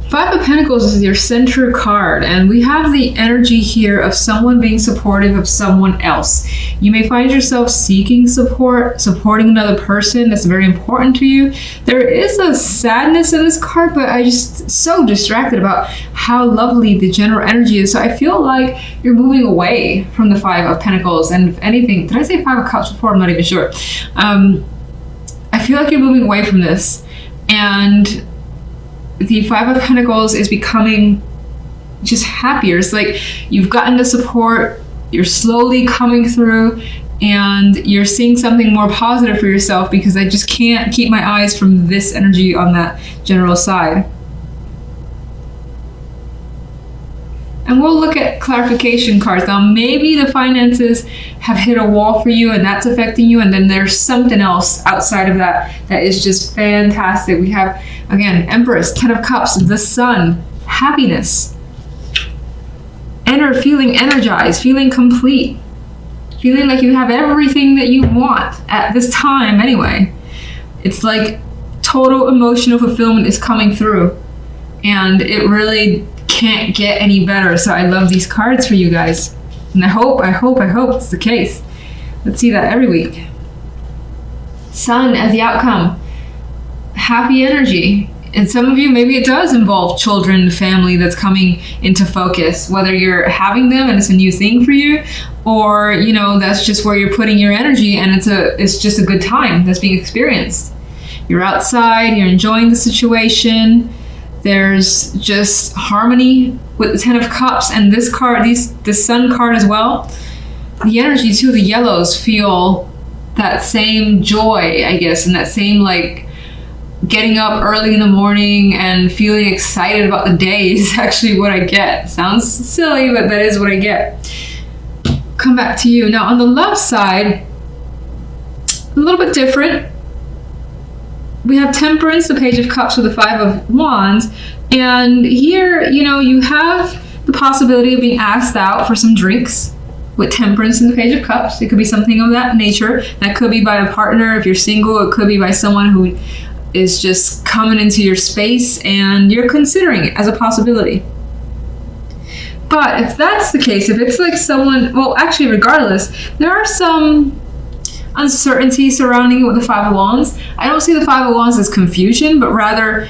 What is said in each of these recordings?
Five of Pentacles is your center card, and we have the energy here of someone being supportive of someone else. You may find yourself seeking support, supporting another person that's very important to you. There is a sadness in this card, but I just so distracted about how lovely the general energy is. So I feel like you're moving away from the Five of Pentacles, and if anything, did I say Five of Cups before? I'm not even sure. I feel like you're moving away from this, and the Five of Pentacles is becoming just happier. It's like you've gotten the support, you're slowly coming through, and you're seeing something more positive for yourself, because I just can't keep my eyes from this energy on that general side. And we'll look at clarification cards. Now, maybe the finances have hit a wall for you and that's affecting you, and then there's something else outside of that that is just fantastic. We have, again, Empress, Ten of Cups, the Sun, happiness, feeling energized, feeling complete, feeling like you have everything that you want at this time anyway. It's like total emotional fulfillment is coming through, and it really can't get any better. So I love these cards for you guys, and I hope it's the case. Let's see that every week. Sun as the outcome, happy energy. And some of you, maybe it does involve children, family that's coming into focus, whether you're having them and it's a new thing for you, or you know, that's just where you're putting your energy and it's just a good time that's being experienced. You're outside, you're enjoying the situation. There's just harmony with the Ten of Cups, and this card, the Sun card as well. The energy too, the yellows feel that same joy, I guess, and that same like getting up early in the morning and feeling excited about the day is actually what I get. Sounds silly, but that is what I get. Come back to you. Now on the left side, a little bit different. We have Temperance, the Page of Cups with the Five of Wands, and here, you know, you have the possibility of being asked out for some drinks with Temperance and the Page of Cups. It could be something of that nature. That could be by a partner if you're single. It could be by someone who is just coming into your space and you're considering it as a possibility. But if that's the case, if it's like someone, well, actually, regardless, there are some uncertainty surrounding it with the Five of Wands. I don't see the Five of Wands as confusion, but rather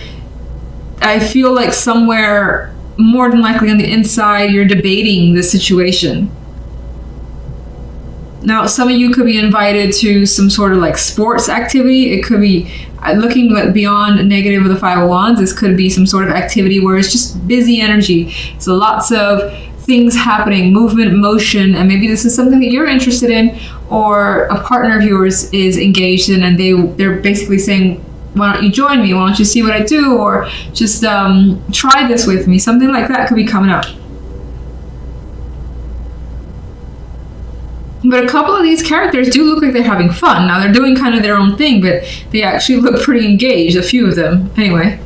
I feel like somewhere more than likely on the inside you're debating the situation. Now, some of you could be invited to some sort of like sports activity. It could be looking beyond negative of the Five of Wands. This could be some sort of activity where it's just busy energy. So lots of things happening, movement, motion, and maybe this is something that you're interested in, or a partner of yours is engaged in, and they're basically saying, why don't you join me? Why don't you see what I do? Or just try this with me. Something like that could be coming up. But a couple of these characters do look like they're having fun. Now they're doing kind of their own thing, but they actually look pretty engaged, a few of them. Anyway.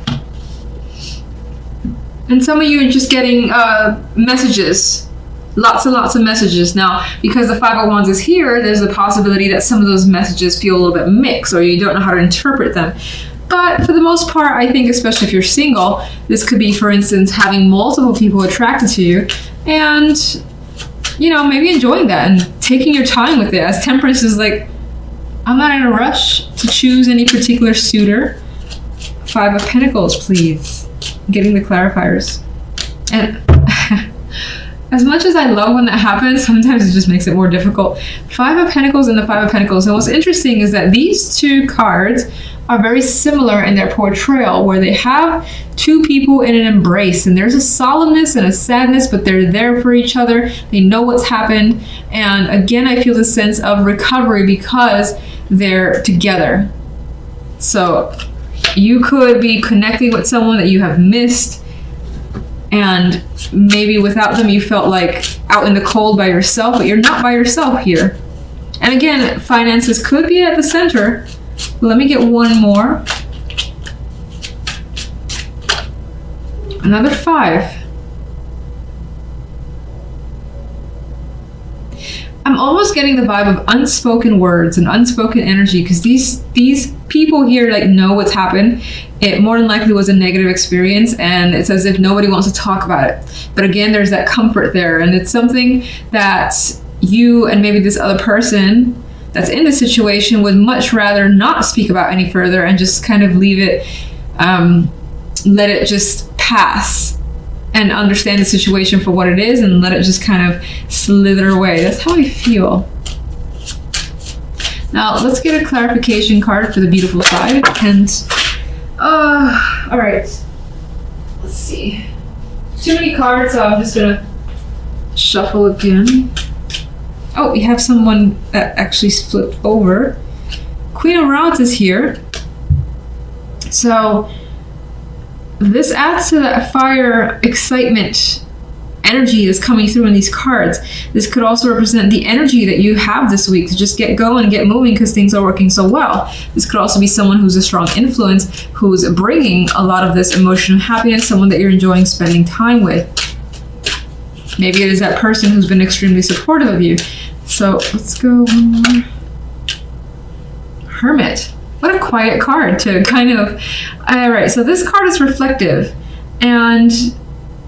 And some of you are just getting messages. Lots and lots of messages. Now, because the Five of Wands is here, there's a possibility that some of those messages feel a little bit mixed, or you don't know how to interpret them. But for the most part, I think, especially if you're single, this could be, for instance, having multiple people attracted to you, and you know, maybe enjoying that and taking your time with it. As Temperance is like, I'm not in a rush to choose any particular suitor. Five of Pentacles, please. Getting the clarifiers. And as much as I love when that happens, sometimes it just makes it more difficult. Five of Pentacles and the Five of Pentacles. And what's interesting is that these two cards are very similar in their portrayal, where they have two people in an embrace, and there's a solemnness and a sadness, but they're there for each other. They know what's happened. And again, I feel the sense of recovery because they're together. So you could be connecting with someone that you have missed, and maybe without them you felt like out in the cold by yourself, but you're not by yourself here. And again, finances could be at the center. Let me get one more. Another five. I'm almost getting the vibe of unspoken words and unspoken energy, because these people here like know what's happened. It more than likely was a negative experience, and it's as if nobody wants to talk about it. But again, there's that comfort there, and it's something that you and maybe this other person that's in the situation would much rather not speak about any further and just kind of leave it, let it just pass and understand the situation for what it is and let it just kind of slither away. That's how I feel. Now let's get a clarification card for the beautiful side. And all right, let's see. Too many cards, so I'm just gonna shuffle again. Oh, we have someone that actually flipped over. Queen of Rods is here. So this adds to that fire, excitement, energy that's coming through in these cards. This could also represent the energy that you have this week to just get going and get moving because things are working so well. This could also be someone who's a strong influence, who's bringing a lot of this emotional happiness, someone that you're enjoying spending time with. Maybe it is that person who's been extremely supportive of you. So let's go one more. Hermit. What a quiet card to kind of... All right, so this card is reflective. And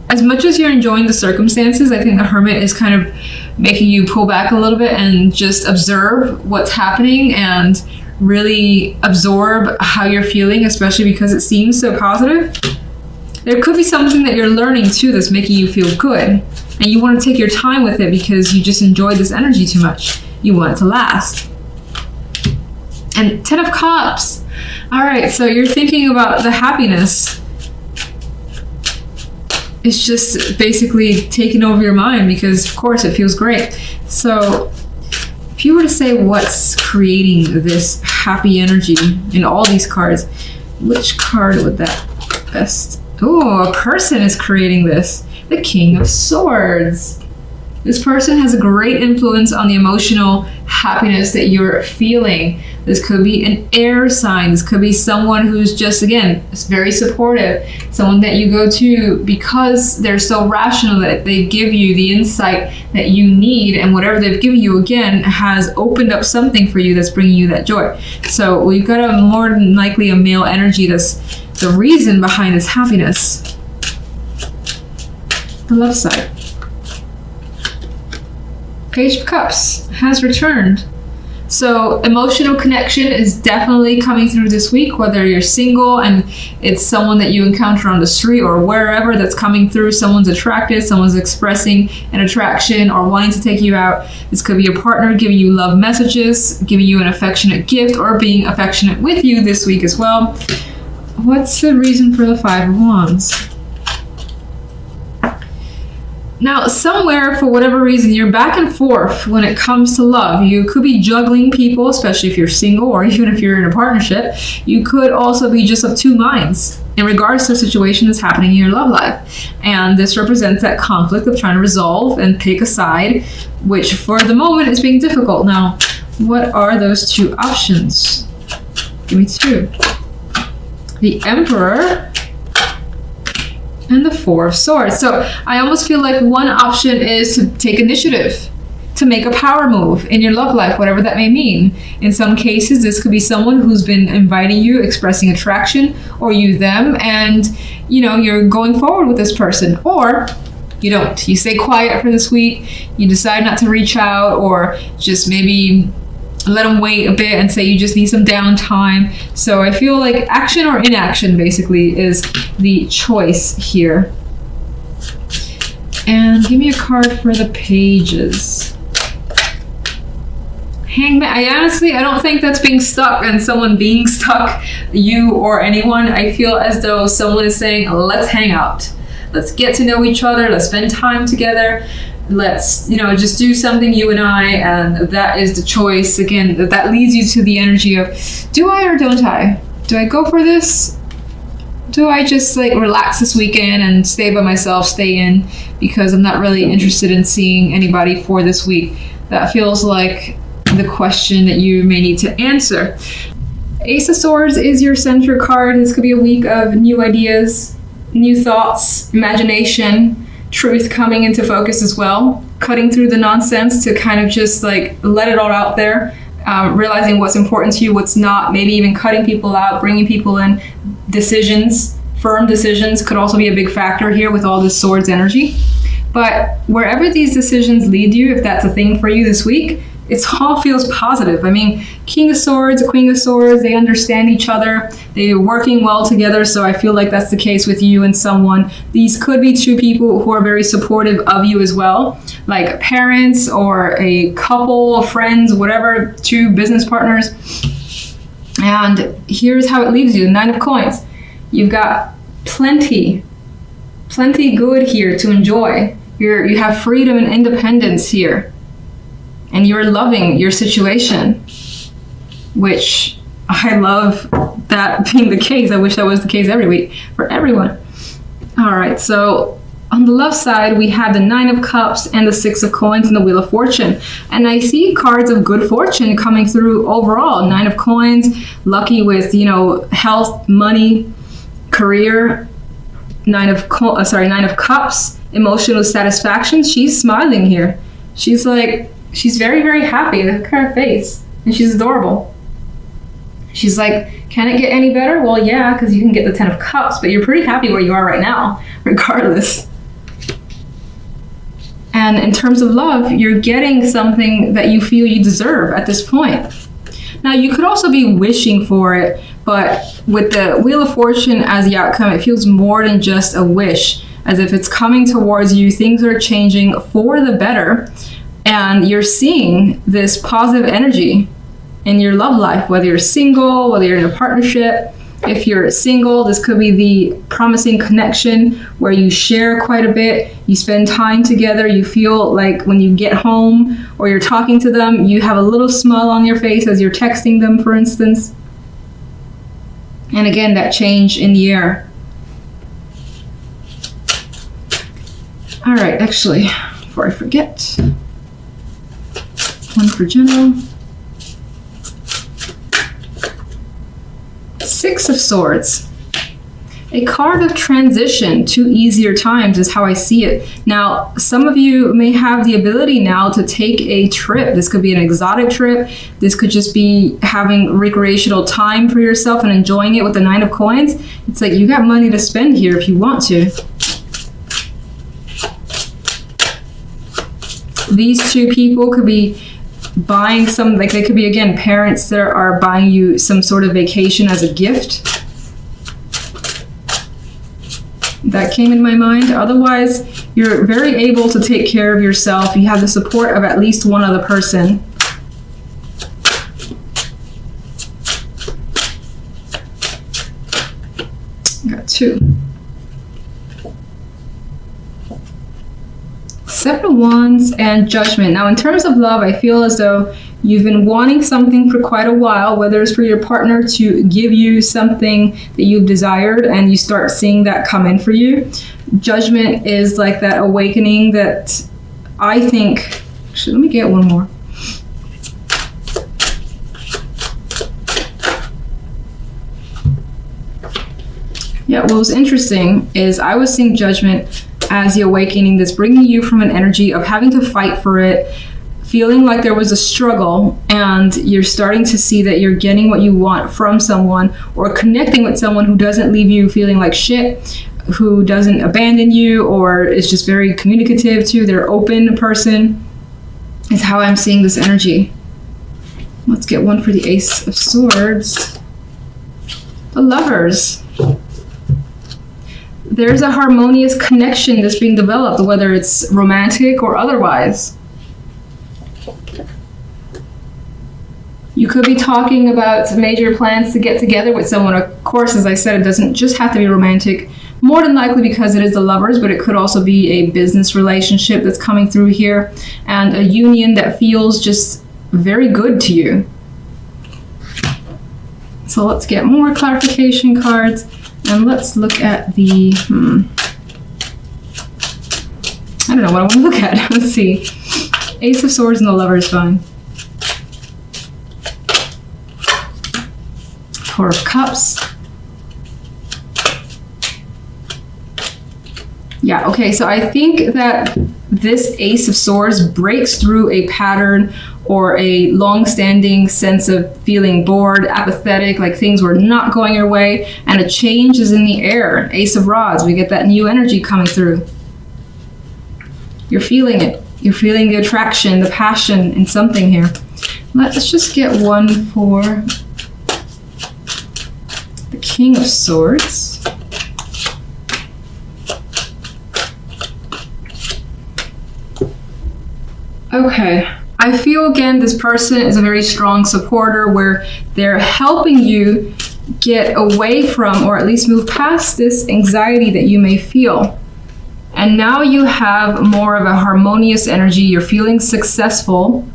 as much as you're enjoying the circumstances, I think the Hermit is kind of making you pull back a little bit and just observe what's happening and really absorb how you're feeling, especially because it seems so positive. There could be something that you're learning too that's making you feel good. And you want to take your time with it because you just enjoyed this energy too much. You want it to last. And 10 of Cups. All right, so you're thinking about the happiness. It's just basically taking over your mind because, of course, it feels great. So if you were to say what's creating this happy energy in all these cards, which card would that best? Oh, a person is creating this. The King of Swords. This person has a great influence on the emotional happiness that you're feeling. This could be an air sign. This could be someone who's just, again, very supportive. Someone that you go to because they're so rational that they give you the insight that you need, and whatever they've given you, again, has opened up something for you that's bringing you that joy. So we've got a more than likely a male energy that's the reason behind this happiness. The left side. Page of Cups has returned. So emotional connection is definitely coming through this week, whether you're single and it's someone that you encounter on the street or wherever that's coming through. Someone's attracted, someone's expressing an attraction or wanting to take you out. This could be a partner giving you love messages, giving you an affectionate gift, or being affectionate with you this week as well. What's the reason for the Five of Wands? Now, somewhere, for whatever reason, you're back and forth when it comes to love. You could be juggling people, especially if you're single or even if you're in a partnership. You could also be just of two minds in regards to the situation that's happening in your love life. And this represents that conflict of trying to resolve and pick a side, which for the moment is being difficult. Now, what are those two options? Give me two. The Emperor and the Four of Swords. So I almost feel like one option is to take initiative, to make a power move in your love life, whatever that may mean. In some cases, this could be someone who's been inviting you, expressing attraction, or you them, and you're going forward with this person. Or you don't. You stay quiet for this week. You decide not to reach out, or just maybe let them wait a bit and say you just need some downtime. So I feel like action or inaction basically is the choice here. And give me a card for the Pages. Hangman. I don't think that's being stuck and someone being stuck, you or anyone. I feel as though someone is saying, let's hang out. Let's get to know each other. Let's spend time together. Let's, just do something, you and I, and that is the choice. Again, that leads you to the energy of, do I or don't I? Do I go for this? Do I just relax this weekend and stay by myself, stay in, because I'm not really interested in seeing anybody for this week? That feels like the question that you may need to answer. Ace of Swords is your center card. This could be a week of new ideas, new thoughts, imagination, truth coming into focus as well. cutting through the nonsense to kind of just like let it all out there, realizing what's important to you, what's not, maybe even cutting people out, bringing people in. Decisions, firm decisions could also be a big factor here with all this swords energy. But wherever these decisions lead you, if that's a thing for you this week, it all feels positive. I mean, King of Swords, Queen of Swords, they understand each other. They're working well together. So I feel like that's the case with you and someone. These could be two people who are very supportive of you as well, like parents or a couple, friends, whatever, two business partners. And here's how it leaves you. 9 of Coins. You've got plenty good here to enjoy. You have freedom and independence here. And you're loving your situation, which I love that being the case. I wish that was the case every week for everyone. All right, so on the left side, we have the 9 of Cups and the 6 of Coins and the Wheel of Fortune. And I see cards of good fortune coming through overall. 9 of Coins, lucky with, health, money, career. 9 of Cups, emotional satisfaction. She's smiling here. She's very, very happy. Look at her face. And she's adorable. She's like, can it get any better? Well, yeah, because you can get the 10 of Cups, but you're pretty happy where you are right now, regardless. And in terms of love, you're getting something that you feel you deserve at this point. Now, you could also be wishing for it, but with the Wheel of Fortune as the outcome, it feels more than just a wish, as if it's coming towards you. Things are changing for the better, and you're seeing this positive energy in your love life, whether you're single, whether you're in a partnership. If you're single, this could be the promising connection where you share quite a bit, you spend time together, you feel like when you get home or you're talking to them, you have a little smile on your face as you're texting them, for instance. And again, that change in the air. All right, actually, before I forget, one for general. 6 of Swords. A card of transition to easier times is how I see it. Now, some of you may have the ability now to take a trip. This could be an exotic trip. This could just be having recreational time for yourself and enjoying it with the 9 of Coins. It's like you got money to spend here if you want to. These two people could be buying some, like they could be, again, parents that are buying you some sort of vacation as a gift. That came in my mind. Otherwise, you're very able to take care of yourself. You have the support of at least one other person. Got 2. 7 of Wands and Judgment. Now, in terms of love, I feel as though you've been wanting something for quite a while, whether it's for your partner to give you something that you've desired and you start seeing that come in for you. Judgment is like that awakening that I think, actually, let me get one more. Yeah, what was interesting is I was seeing Judgment as the awakening that's bringing you from an energy of having to fight for it, feeling like there was a struggle, and you're starting to see that you're getting what you want from someone, or connecting with someone who doesn't leave you feeling like shit, who doesn't abandon you, or is just very communicative to you. They're open person, is how I'm seeing this energy. Let's get one for the Ace of Swords. The Lovers. There's a harmonious connection that's being developed, whether it's romantic or otherwise. You could be talking about major plans to get together with someone. Of course, as I said, it doesn't just have to be romantic, more than likely because it is the Lovers, but it could also be a business relationship that's coming through here, and a union that feels just very good to you. So let's get more clarification cards. And let's look at the, I don't know what I want to look at. Let's see. Ace of Swords and the Lovers, fine. 4 of Cups. Yeah, okay, so I think that this Ace of Swords breaks through a pattern or a long-standing sense of feeling bored, apathetic, like things were not going your way, and a change is in the air. Ace of Rods, we get that new energy coming through. You're feeling it. You're feeling the attraction, the passion in something here. Let's just get one for the King of Swords. Okay, I feel again this person is a very strong supporter where they're helping you get away from, or at least move past, this anxiety that you may feel. And now you have more of a harmonious energy. You're feeling successful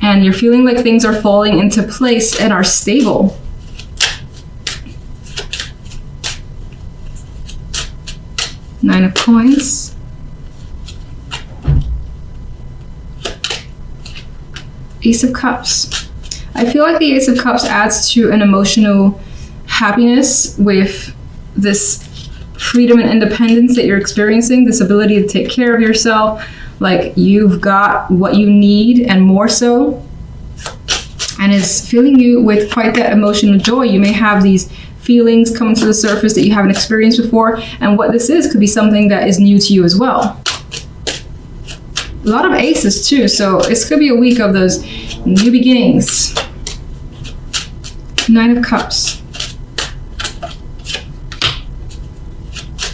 and you're feeling like things are falling into place and are stable. Nine of Coins. Ace of Cups. I feel like the Ace of Cups adds to an emotional happiness with this freedom and independence that you're experiencing, this ability to take care of yourself, like you've got what you need and more so, and it's filling you with quite that emotional joy. You may have these feelings coming to the surface that you haven't experienced before, and what this is could be something that is new to you as well. A lot of aces too, so this could be a week of those new beginnings. Nine of Cups.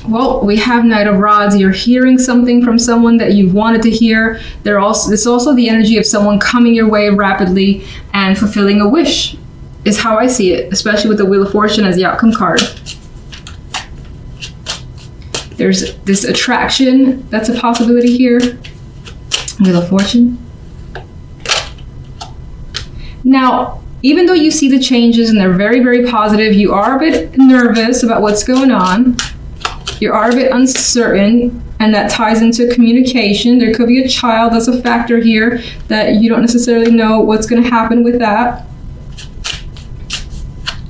Well, we have Knight of Rods. You're hearing something from someone that you've wanted to hear. It's also the energy of someone coming your way rapidly and fulfilling a wish, is how I see it, especially with the Wheel of Fortune as the outcome card. There's this attraction that's a possibility here. Wheel of Fortune. Now, even though you see the changes and they're very, very positive, you are a bit nervous about what's going on. You are a bit uncertain, and that ties into communication. There could be a child that's a factor here that you don't necessarily know what's going to happen with that.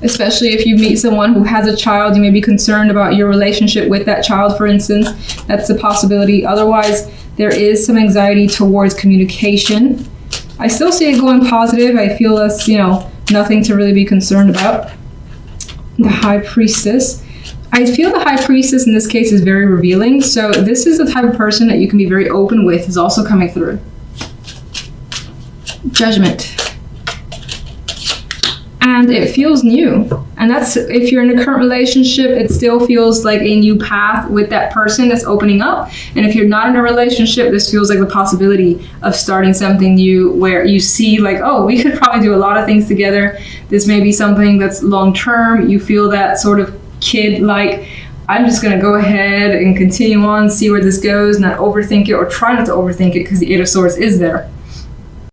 Especially if you meet someone who has a child, you may be concerned about your relationship with that child, for instance. That's a possibility. Otherwise, there is some anxiety towards communication. I still see it going positive. I feel that's, nothing to really be concerned about. The High Priestess. I feel the High Priestess in this case is very revealing. So this is the type of person that you can be very open with, is also coming through. Judgment. And it feels new. And that's, if you're in a current relationship, it still feels like a new path with that person that's opening up. And if you're not in a relationship, this feels like the possibility of starting something new where you see like, oh, we could probably do a lot of things together. This may be something that's long term. You feel that sort of kid like, I'm just going to go ahead and continue on, see where this goes, not overthink it, or try not to overthink it, because the Eight of Swords is there.